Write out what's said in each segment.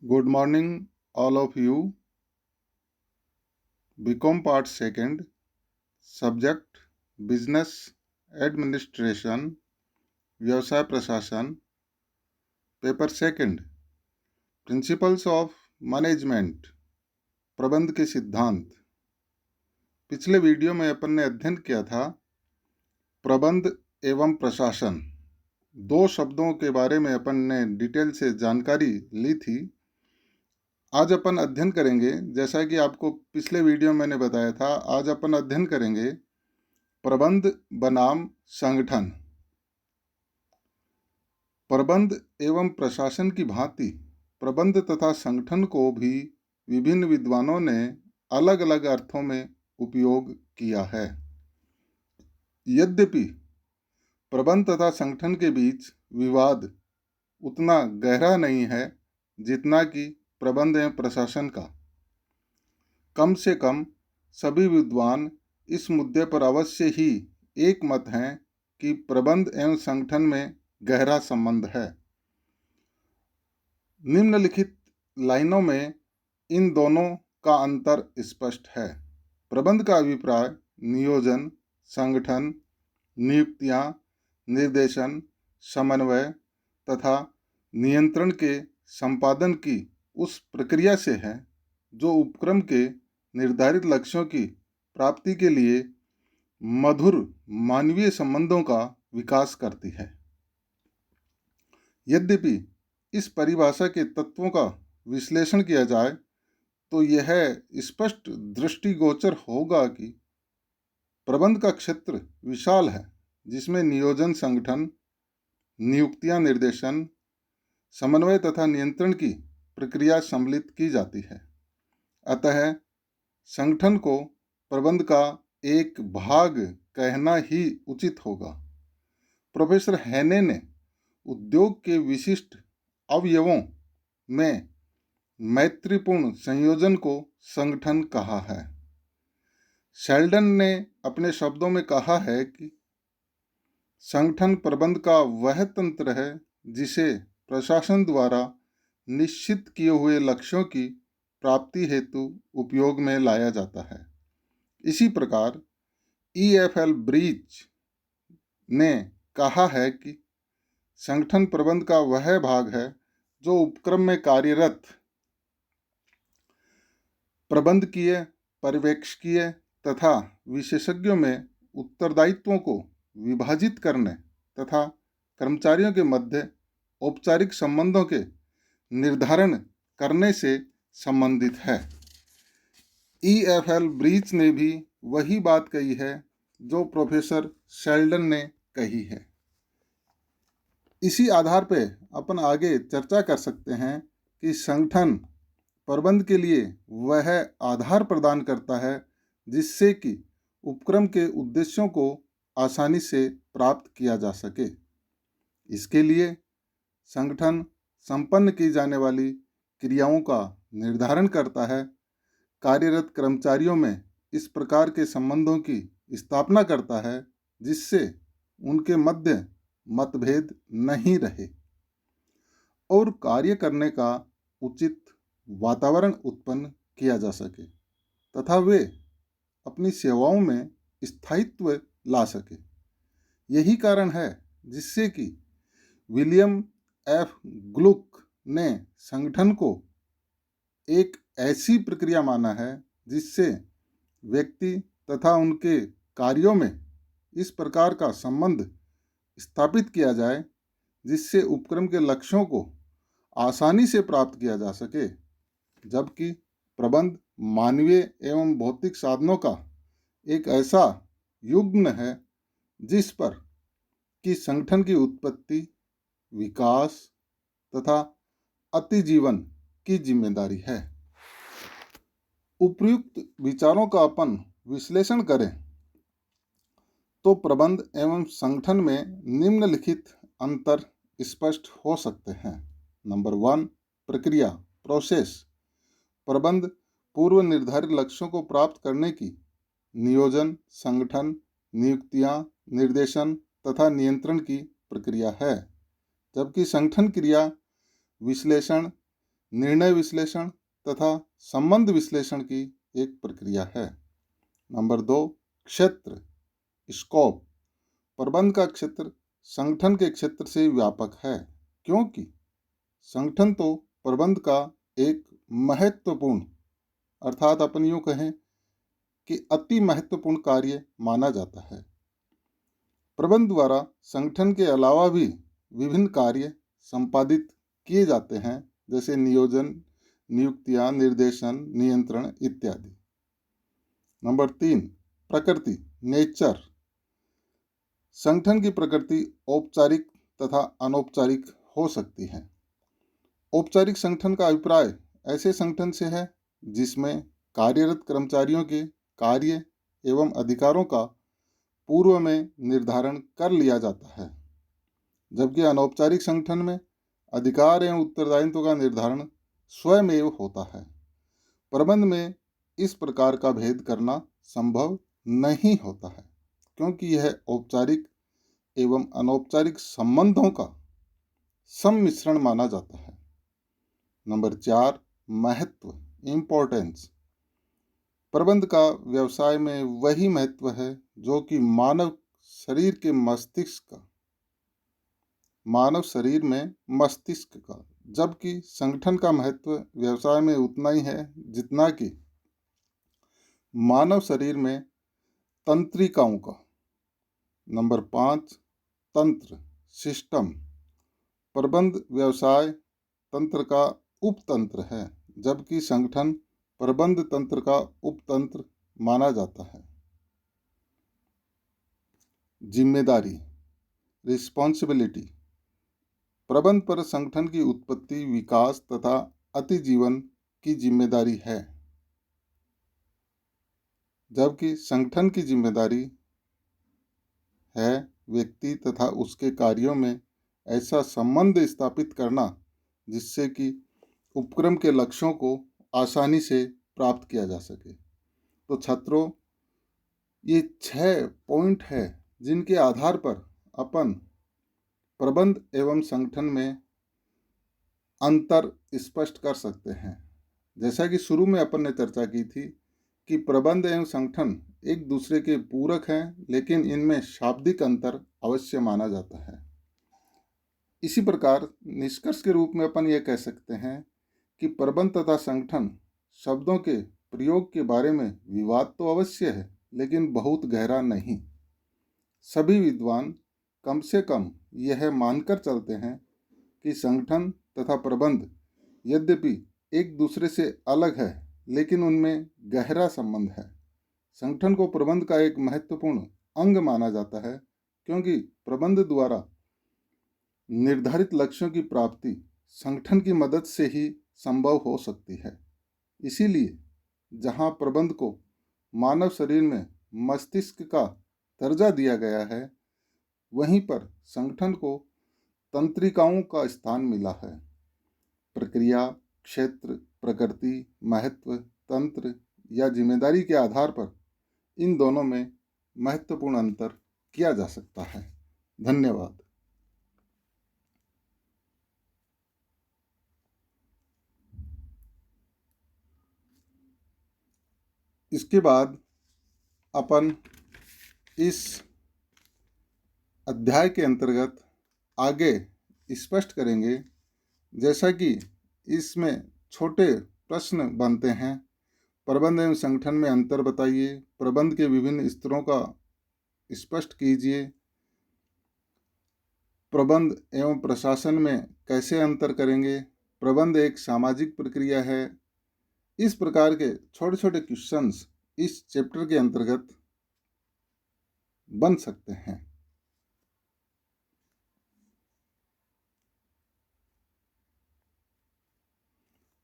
Good morning, all of you. BCom Part Second, Subject Business Administration, व्यवसाय प्रशासन, paper second, principles of management, प्रबंध के सिद्धांत। पिछले वीडियो में अपन ने अध्ययन किया था प्रबंध एवं प्रशासन। दो शब्दों के बारे में अपन ने डिटेल से जानकारी ली थी। आज अपन अध्ययन करेंगे, जैसा कि आपको पिछले वीडियो में मैंने बताया था, आज अपन अध्ययन करेंगे प्रबंध बनाम संगठन। प्रबंध एवं प्रशासन की भांति प्रबंध तथा संगठन को भी विभिन्न विद्वानों ने अलग अलग अर्थों में उपयोग किया है। यद्यपि प्रबंध तथा संगठन के बीच विवाद उतना गहरा नहीं है जितना कि प्रबंध एवं प्रशासन का। कम से कम सभी विद्वान इस मुद्दे पर अवश्य ही एक मत हैं कि प्रबंध एवं संगठन में गहरा संबंध है। निम्नलिखित लाइनों में इन दोनों का अंतर स्पष्ट है। प्रबंध का अभिप्राय नियोजन, संगठन, नियुक्तियां, निर्देशन, समन्वय तथा नियंत्रण के संपादन की उस प्रक्रिया से है जो उपक्रम के निर्धारित लक्ष्यों की प्राप्ति के लिए मधुर मानवीय संबंधों का विकास करती है। यद्यपि इस परिभाषा के तत्वों का विश्लेषण किया जाए तो यह स्पष्ट दृष्टिगोचर होगा कि प्रबंध का क्षेत्र विशाल है, जिसमें नियोजन, संगठन, नियुक्तियां, निर्देशन, समन्वय तथा नियंत्रण की प्रक्रिया सम्मिलित की जाती है। अतः संगठन को प्रबंध का एक भाग कहना ही उचित होगा। प्रोफेसर हैने ने उद्योग के विशिष्ट अवयवों में मैत्रीपूर्ण संयोजन को संगठन कहा है। शेल्डन ने अपने शब्दों में कहा है कि संगठन प्रबंध का वह तंत्र है जिसे प्रशासन द्वारा निश्चित किए हुए लक्ष्यों की प्राप्ति हेतु उपयोग में लाया जाता है। इसी प्रकार EFL ब्रीच ने कहा है कि संगठन प्रबंध का वह भाग है जो उपक्रम में कार्यरत प्रबंधकीय, पर्यवेक्षकीय तथा विशेषज्ञों में उत्तरदायित्वों को विभाजित करने तथा कर्मचारियों के मध्य औपचारिक संबंधों के निर्धारण करने से संबंधित है। EFL ब्रीच ने भी वही बात कही है जो प्रोफेसर शेल्डन ने कही है। इसी आधार पे अपन आगे चर्चा कर सकते हैं कि संगठन प्रबंध के लिए वह आधार प्रदान करता है जिससे कि उपक्रम के उद्देश्यों को आसानी से प्राप्त किया जा सके। इसके लिए संगठन संपन्न की जाने वाली क्रियाओं का निर्धारण करता है, कार्यरत कर्मचारियों में इस प्रकार के संबंधों की स्थापना करता है जिससे उनके मध्य मतभेद नहीं रहे और कार्य करने का उचित वातावरण उत्पन्न किया जा सके तथा वे अपनी सेवाओं में स्थायित्व ला सके। यही कारण है जिससे कि विलियम F. ग्लुक ने संगठन को एक ऐसी प्रक्रिया माना है जिससे व्यक्ति तथा उनके कार्यों में इस प्रकार का संबंध स्थापित किया जाए जिससे उपक्रम के लक्ष्यों को आसानी से प्राप्त किया जा सके, जबकि प्रबंध मानवीय एवं भौतिक साधनों का एक ऐसा युग्म है जिस पर कि संगठन की उत्पत्ति, विकास तथा अतिजीवन की जिम्मेदारी है। उपयुक्त विचारों का अपन विश्लेषण करें तो प्रबंध एवं संगठन में निम्नलिखित अंतर स्पष्ट हो सकते हैं। नंबर 1, प्रक्रिया, प्रोसेस। प्रबंध पूर्व निर्धारित लक्ष्यों को प्राप्त करने की नियोजन, संगठन, नियुक्तियां, निर्देशन तथा नियंत्रण की प्रक्रिया है, जबकि संगठन क्रिया विश्लेषण, निर्णय विश्लेषण तथा संबंध विश्लेषण की एक प्रक्रिया है। नंबर 2, क्षेत्र स्कोप। प्रबंध का क्षेत्र संगठन के क्षेत्र से व्यापक है, क्योंकि संगठन तो प्रबंध का एक महत्वपूर्ण, अर्थात अपन यूँ कहें कि अति महत्वपूर्ण कार्य माना जाता है। प्रबंध द्वारा संगठन के अलावा भी विभिन्न कार्य संपादित किए जाते हैं, जैसे नियोजन, नियुक्तियां, निर्देशन, नियंत्रण इत्यादि। नंबर 3, प्रकृति नेचर। संगठन की प्रकृति औपचारिक तथा अनौपचारिक हो सकती है। औपचारिक संगठन का अभिप्राय ऐसे संगठन से है जिसमें कार्यरत कर्मचारियों के कार्य एवं अधिकारों का पूर्व में निर्धारण कर लिया जाता है, जबकि अनौपचारिक संगठन में अधिकार एवं उत्तरदायित्व का निर्धारण स्वयं होता है। प्रबंध में इस प्रकार का भेद करना संभव नहीं होता है, क्योंकि यह औपचारिक एवं अनौपचारिक संबंधों का सम्मिश्रण माना जाता है। नंबर 4, महत्व इम्पोर्टेंस। प्रबंध का व्यवसाय में वही महत्व है जो कि मानव शरीर में मस्तिष्क का, जबकि संगठन का महत्व व्यवसाय में उतना ही है जितना कि मानव शरीर में तंत्रिकाओं का। नंबर 5, तंत्र सिस्टम। प्रबंध व्यवसाय तंत्र का उपतंत्र है, जबकि संगठन प्रबंध तंत्र का उपतंत्र माना जाता है। जिम्मेदारी रिस्पॉन्सिबिलिटी। प्रबंध पर संगठन की उत्पत्ति, विकास तथा अतिजीवन की जिम्मेदारी है, जबकि संगठन की जिम्मेदारी है व्यक्ति तथा उसके कार्यों में ऐसा संबंध स्थापित करना जिससे कि उपक्रम के लक्ष्यों को आसानी से प्राप्त किया जा सके। तो छात्रों, ये 6 पॉइंट है जिनके आधार पर अपन प्रबंध एवं संगठन में अंतर स्पष्ट कर सकते हैं। जैसा कि शुरू में अपन ने चर्चा की थी कि प्रबंध एवं संगठन एक दूसरे के पूरक हैं, लेकिन इनमें शाब्दिक अंतर अवश्य माना जाता है। इसी प्रकार निष्कर्ष के रूप में अपन ये कह सकते हैं कि प्रबंध तथा संगठन शब्दों के प्रयोग के बारे में विवाद तो अवश्य है, लेकिन बहुत गहरा नहीं। सभी विद्वान कम से कम यह मानकर चलते हैं कि संगठन तथा प्रबंध यद्यपि एक दूसरे से अलग है, लेकिन उनमें गहरा संबंध है। संगठन को प्रबंध का एक महत्वपूर्ण अंग माना जाता है, क्योंकि प्रबंध द्वारा निर्धारित लक्ष्यों की प्राप्ति संगठन की मदद से ही संभव हो सकती है। इसीलिए जहाँ प्रबंध को मानव शरीर में मस्तिष्क का दर्जा दिया गया है, वहीं पर संगठन को तंत्रिकाओं का स्थान मिला है। प्रक्रिया, क्षेत्र, प्रकृति, महत्व, तंत्र या जिम्मेदारी के आधार पर इन दोनों में महत्वपूर्ण अंतर किया जा सकता है। धन्यवाद। इसके बाद अपन इस अध्याय के अंतर्गत आगे स्पष्ट करेंगे, जैसा कि इसमें छोटे प्रश्न बनते हैं। प्रबंध एवं संगठन में अंतर बताइए, प्रबंध के विभिन्न स्तरों का स्पष्ट कीजिए, प्रबंध एवं प्रशासन में कैसे अंतर करेंगे, प्रबंध एक सामाजिक प्रक्रिया है। इस प्रकार के छोटे छोटे क्वेश्चंस इस चैप्टर के अंतर्गत बन सकते हैं।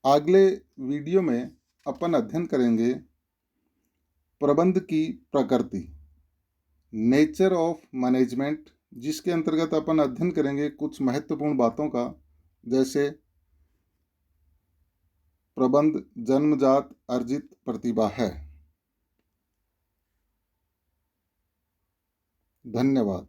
अगले वीडियो में अपन अध्ययन करेंगे प्रबंध की प्रकृति, नेचर ऑफ मैनेजमेंट, जिसके अंतर्गत अपन अध्ययन करेंगे कुछ महत्वपूर्ण बातों का, जैसे प्रबंध जन्मजात अर्जित प्रतिभा है। धन्यवाद।